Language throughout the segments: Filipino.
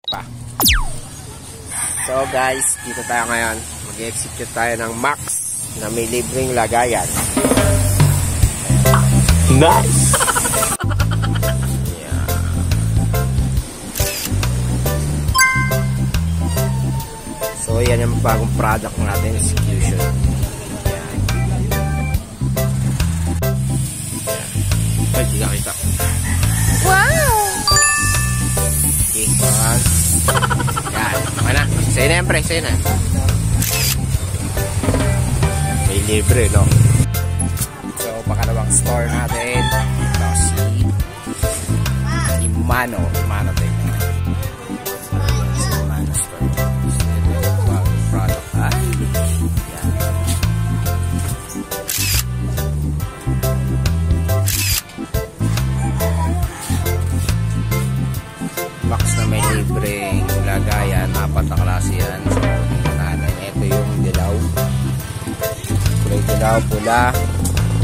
pa. So guys, dito tayo ngayon. Mag-execute tayo ng Max na may libreng lagayan. Nice! Yeah. So yan yung bagong product natin, execution. Ay, di ka kita. Wow! Okay, yan. Okay na. Sa'yo na yan, pre. Sa'yo na. May libre, no? So, pakalawang store natin. Ito si Imano. Imano tayo. So, si Imano store. Ito yung bagong product, ha? Yan. Max na may libreng lagayan, 4 na klase yan. So, ito yung dilaw. Kulay dilaw, pula,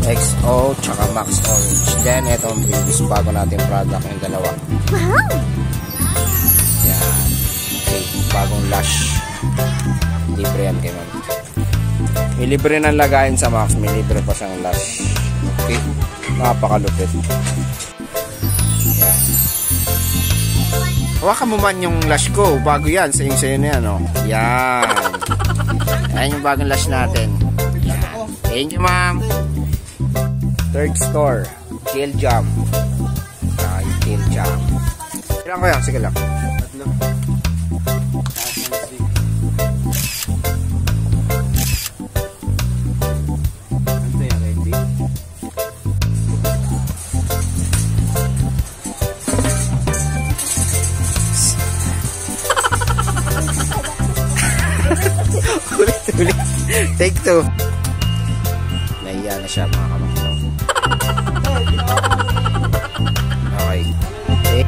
XO, tsaka Max Orange. Then, ito ang previous bago natin product, yung dalawa. Wow! Yan. Okay, bagong Lush. Libre yan kay ma'am. May libre ng lagayan sa Max, may libre pa siyang Lush. Okay, napakalupit. Yan. Hawakan mo man yung Lush ko. Bago yan. Sa'yo na yan, oh. Yan. Ayan yung bagong Lush natin. Yan. Thank you, ma'am. Third store. Chill Jam. Yung Chill Jam. Ilan ko yan? Sige lang. Tatlo. Ano yan, Randy? Ulit. Take 2. Nahiya na siya, mga kamakto. Okay.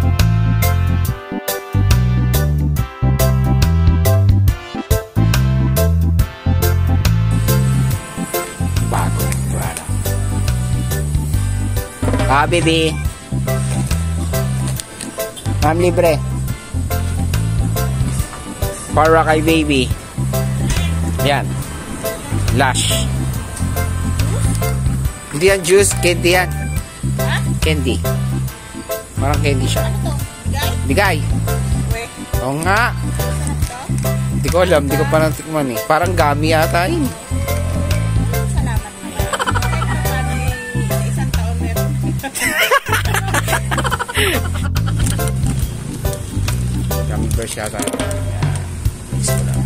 Bagong product. Baby. Ma'am, libre. Para kay baby. Yan. Lush. Hindi yan juice. Candy yan. Ha? Candy. Parang candy siya. Ano to? Bigay. Bigay? Where? Oo nga. Hindi ko alam. Hindi ko pa natikman eh. Parang gummy yata yun. Salamat na yan. Sa isang taon meron. Gummy bears yata. Mix ko lang.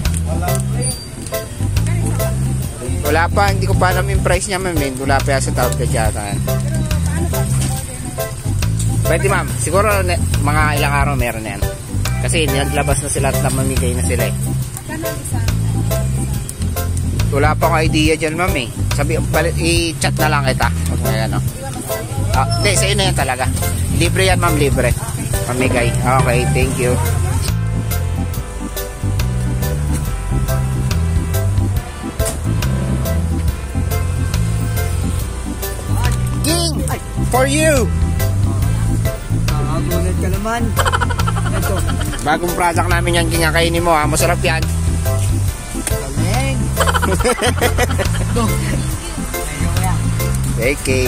Wala pa, hindi ko pa alam yung price niya, ma'am. Wala pa yan sa outlet yata. Pwede, ma'am. Siguro mga ilang araw meron yan. Kasi naglabas na sila at namamigay na sila eh. Wala pa akong idea dyan, ma'am eh. Sabi, i-chat na lang kita. Huwag mo yan, oh. Hindi, sa'yo na yan talaga. Libre yan, ma'am, libre. Mamigay. Okay, thank you. For you! Gulat ka naman. Ito. Bagong product namin yan, kinakainin mo ha. Masarap yan. Galing. Ito. Okay.